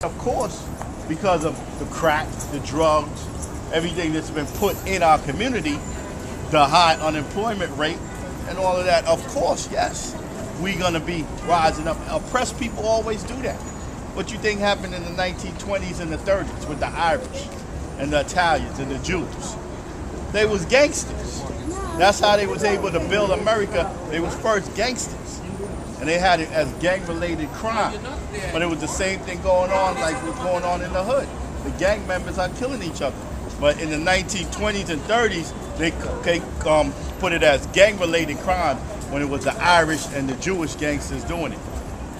Of course, because of the crack, the drugs, everything that's been put in our community, the high unemployment rate, and all of that, of course, yes, we're going to be rising up. Oppressed people always do that. What you think happened in the 1920s and the 30s with the Irish and the Italians and the Jews? They was gangsters. That's how they was able to build America. They was first gangsters. And they had it as gang-related crime. But it was the same thing going on like what's going on in the hood. The gang members are killing each other. But in the 1920s and 30s, they put it as gang-related crime when it was the Irish and the Jewish gangsters doing it.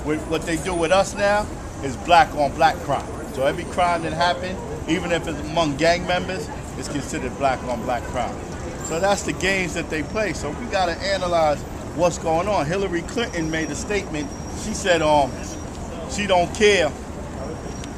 What they do with us now is black-on-black crime. So every crime that happened, even if it's among gang members, is considered black-on-black crime. So that's the games that they play. So we got to analyze what's going on. Hillary Clinton made a statement. She said she don't care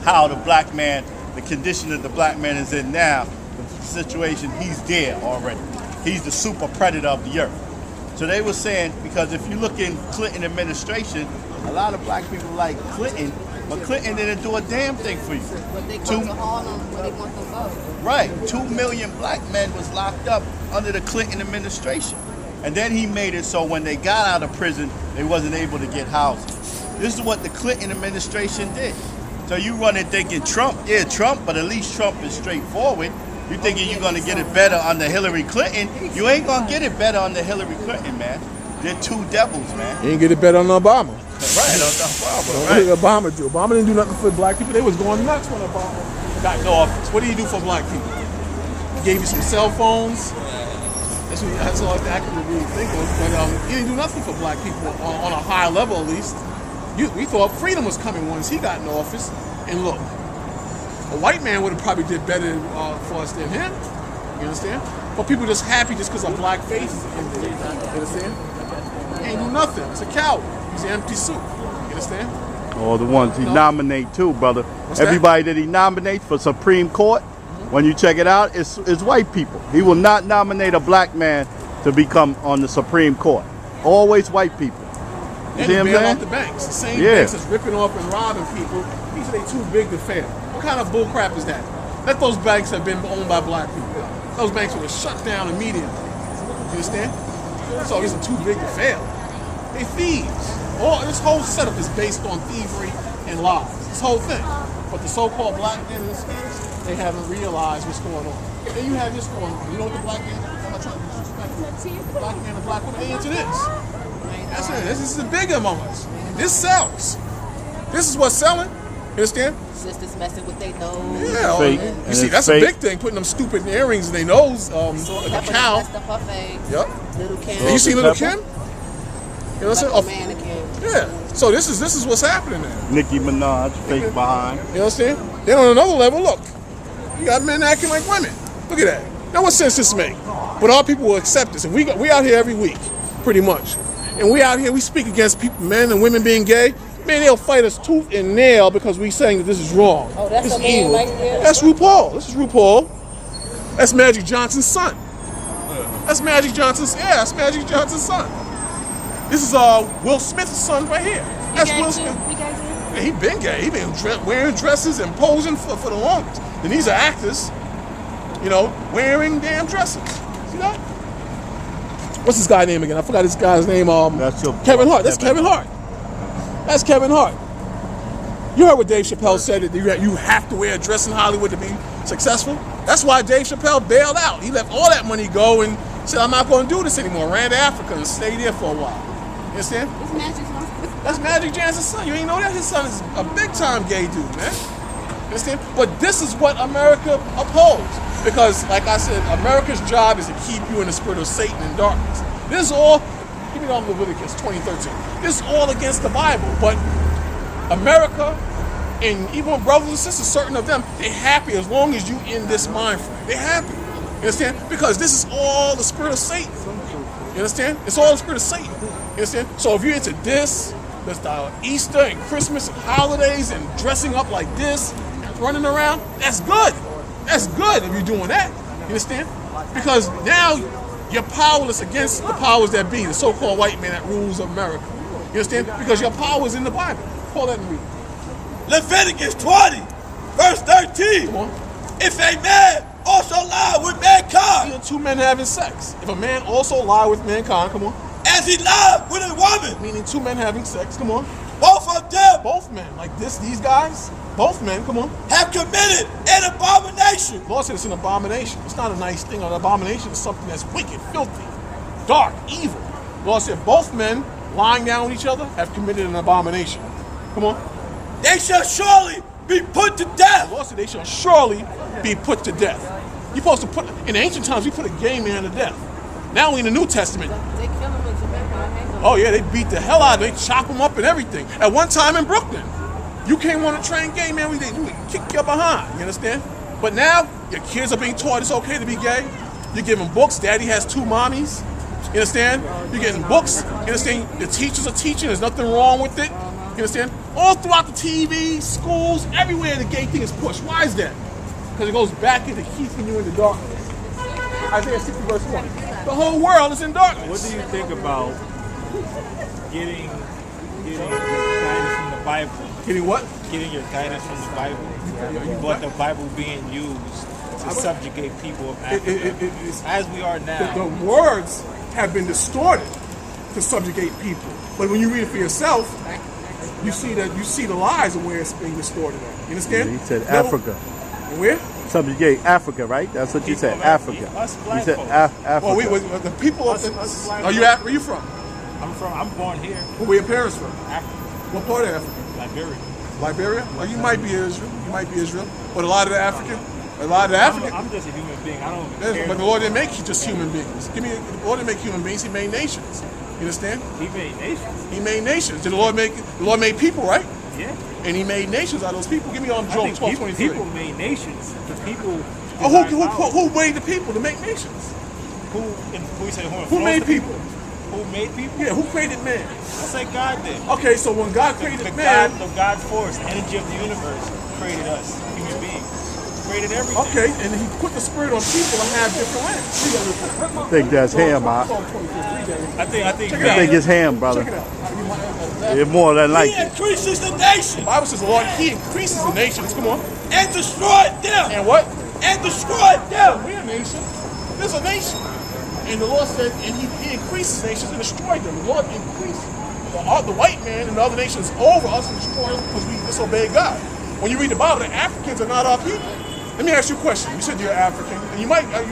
how the black man, the condition that the black man is in now, the situation, he's there already. He's the super predator of the earth. So they were saying, because if you look in Clinton administration, a lot of black people like Clinton, but Clinton didn't do a damn thing for you. But they go to Harlem where they want them vote. Right. 2 million black men was locked up under the Clinton administration. And then he made it so when they got out of prison, they wasn't able to get housing. This is what the Clinton administration did. So you running thinking Trump, yeah, Trump, but at least Trump is straightforward. You thinking you're gonna get it better under Hillary Clinton. You ain't gonna get it better under Hillary Clinton, man. They're two devils, man. You ain't get it better on Obama. Right, on Obama, What did Obama do? Obama didn't do nothing for black people. They was going nuts when Obama got in office. What did he do for black people? He gave you some cell phones. That's all I can really think of. But he didn't do nothing for black people on a high level, at least. We thought freedom was coming once he got in office. And look, a white man would have probably did better for us than him. You understand? But people just happy just because of black faces in there. You understand? He ain't do nothing. It's a coward. He's an empty suit. You understand? All the ones he nominate too, brother. What's Everybody that he nominates for Supreme Court, when you check it out, it's white people. He will not nominate a black man to become on the Supreme Court. Always white people. You And see he what I'm bailed saying? out the banks. The same banks that's ripping off and robbing people. He said they too big to fail. What kind of bull crap is that? Let those banks have been owned by black people. Those banks would have shut down immediately. You understand? So these are too big to fail. They thieves. This whole setup is based on thievery and lies. This whole thing. But the so-called black men in this case, they haven't realized what's going on. Then you have this going on. You know what the black man, I'm not trying to disrespect the black man and black woman, they into this. That's it. This is the big among us. This sells. This is what's selling. You understand? Sisters messing with their nose. Yeah. Fake. You see, that's a big thing, putting them stupid earrings in their nose, like a cow. Messed up her face. Yep. Little Kim. And you see Little Kim? You know what I'm Like a saying? mannequin. Yeah. So this is what's happening now. Nicki Minaj, fake behind. You understand? Then on another level, look, you got men acting like women. Look at that. Now what sense this make? But our people will accept this. And we out here every week, pretty much. And we out here, we speak against people, men and women being gay. Man, they'll fight us tooth and nail because we saying that this is wrong. Oh, that's this a is man evil. right there? That's RuPaul. This is RuPaul. That's Magic Johnson's son. That's Magic Johnson's. Yeah, that's Magic Johnson's son. This is Will Smith's son right here. That's Will Smith. Yeah, he been gay. He been wearing dresses and posing for the longest. Then these are actors, you know, wearing damn dresses. See that? What's this guy's name again? I forgot this guy's name. Kevin Hart. That's Kevin Hart. That's Kevin Hart. You heard what Dave Chappelle said, that you have to wear a dress in Hollywood to be successful? That's why Dave Chappelle bailed out. He let all that money go and said, I'm not going to do this anymore. Ran to Africa and stayed there for a while. You understand? That's Magic Johnson's son. You ain't know that? His son is a big-time gay dude, man. You understand? But this is what America upholds. Because, like I said, America's job is to keep you in the spirit of Satan and darkness. This is all, give me on Leviticus 20:13. This is all against the Bible. But America, and even brothers and sisters, certain of them, they're happy as long as you in this mind frame. They're happy. You understand? Because this is all the spirit of Satan. You understand? It's all the spirit of Satan. You understand? So if you're into this, there's the Easter and Christmas and holidays and dressing up like this and running around, that's good. That's good if you're doing that. You understand? Because now you're powerless against the powers that be, the so-called white man that rules America. You understand? Because your power is in the Bible. Call that and read. Leviticus 20, verse 13. Come on. If a man also lie with mankind, Meaning two men having sex. If a man also lie with mankind, come on. as he lied with a woman, Meaning two men having sex, come on. both of them Both men, like these guys, both men, come on. have committed an abomination. The Lord said it's an abomination. It's not a nice thing. An abomination is something that's wicked, filthy, dark, evil. The Lord said both men lying down with each other have committed an abomination. Come on. They shall surely be put to The death. Lord said they shall surely be put to death. You're supposed to put, in ancient times, we put a gay man to death. Now we in the New Testament. They kill him in Jamaica. Hang on. Oh yeah, they beat the hell out of him. They chop him up and everything. At one time in Brooklyn, you came on a train gay man, we kick you behind. You understand? But now your kids are being taught it's okay to be gay. You're giving books. Daddy has two mommies. You understand? You're getting books. You understand? The teachers are teaching. There's nothing wrong with it. You understand? All throughout the TV, schools, everywhere the gay thing is pushed. Why is that? Because it goes back into keeping you in the darkness. Isaiah 60 verse 1. The whole world is in darkness. What do you think about getting your guidance from the Bible? Getting what? Getting your guidance from the Bible, but the Bible being used to subjugate people of Africa, as we are now. The words have been distorted to subjugate people. But when you read it for yourself, you see the lies of where it's being distorted at. You understand? He said Never- Africa. Where? Subjugate Africa, right? That's what you People said. of Africa. Us You black said folks. Africa. Well, the people of Us black are you folks. where you from? I'm born here, Where your parents from? Africa, What part of Africa? Liberia. Liberia? Well, you might be Israel. You might be Israel. But a lot of the African, I'm just a human being. I don't Yes, care. but the Lord didn't make you just human beings. The Lord didn't make human beings. He made nations. You understand? He made nations. He made nations. Did the Lord made people, right? Yeah. And He made nations out of those people. Give me on I Job think 12:23. people made nations. The people. Oh, designed power. who made the people to make nations? Who said Who made people? Who made people? Yeah, who created man? I say God did. Okay, so when God created The man, God force, the energy of the universe, created us, human beings. Created everything. okay, and He put the spirit on people to have different lands. I think that's him, I think Check it I out. think it's him, brother. Check it out. It's more than He likely. increases the nation The Bible says the Lord, He increases the nations. Come on. and destroyed them. And what? And destroyed them. We're a nation. There's a nation. And the Lord said, and He increases nations and destroyed them. The Lord increased the white man and the other nations over us and destroyed us because we disobeyed God. When you read the Bible, the Africans are not our people. Let me ask you a question. You said you're African, and you might. I'm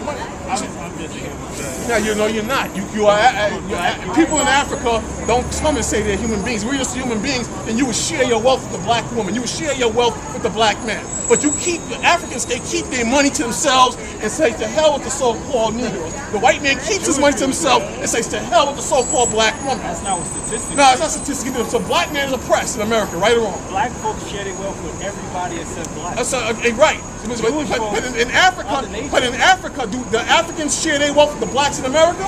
just a human being. No, you're not. You are. People in Africa don't come and say they're human beings. We're just human beings, and you would share your wealth with the black woman. You would share your wealth with the black man. But the Africans, they keep their money to themselves and say to hell with the so-called Negroes. The white man keeps his money to himself and says to hell with the so-called black woman. That's not what statistics. No, it's not statistics. So black man is oppressed in America, right or wrong? Black folks share their wealth with everybody except black. That's right. But in Africa, do the Africans share their wealth with the blacks in America?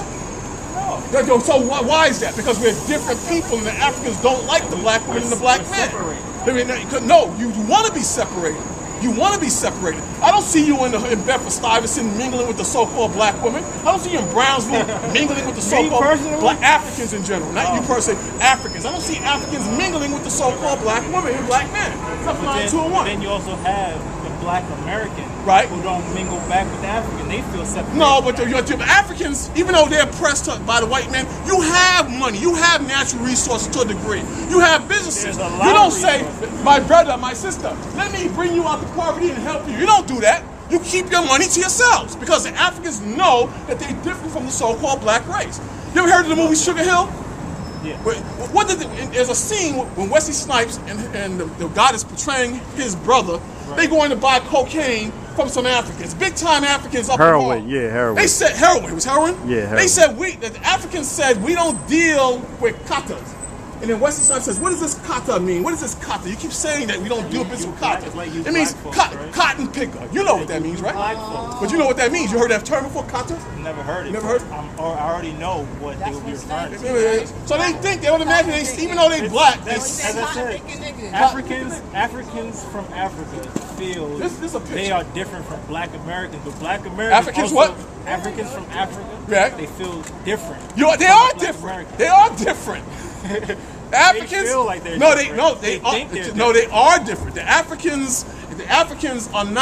No. So why is that? Because we're different people, and the Africans don't like the black woman and the black We're man. separated. I mean, no, you want to be separated. You want to be separated. I don't see you in Bedford-Stuyvesant mingling with the so-called black women. I don't see you in Brownsville mingling with the so-called personally? black Africans in general. Not you personally, Africans. I don't see Africans mingling with the so-called black women and black men. That's not 2 and 1. Then you also have the black American, Right. who don't mingle back with the African. They feel separated. No, but the Africans, even though they're oppressed by the white man, you have money. You have natural resources to a degree. You have businesses. There's a You lot don't of say, resources. my brother, my sister, let me bring you out of poverty and help you. You don't do that. You keep your money to yourselves because the Africans know that they're different from the so-called black race. You ever heard of the movie Sugar Hill? Yeah. There's a scene when Wesley Snipes and the guy that's portraying his brother, they going to buy cocaine from some Africans, big time Africans up Heroin, north. yeah, heroin. They said heroin. It was heroin? Yeah, heroin. They said the Africans said we don't deal with katas. And then Wesley Snipes says, what does this kata mean? What is this kata? You keep saying that we don't do business with kata. It's like you It means black folks, right? cotton picker. You know what that means, right? Black folks. But you know what that means. You heard that term before, kata? Never heard it. Never heard? I already know what they would be referring to. So they think, they automatically, even though they black, they As I said, Niggas. Africans from Africa feel This a picture. they are different from black Americans, but black Americans Africans also, what? Africans from Africa, Right. they feel different. They from are black different. Americans. They are different. Africans, feel like they're no, different. they They think they're are different. The Africans are not.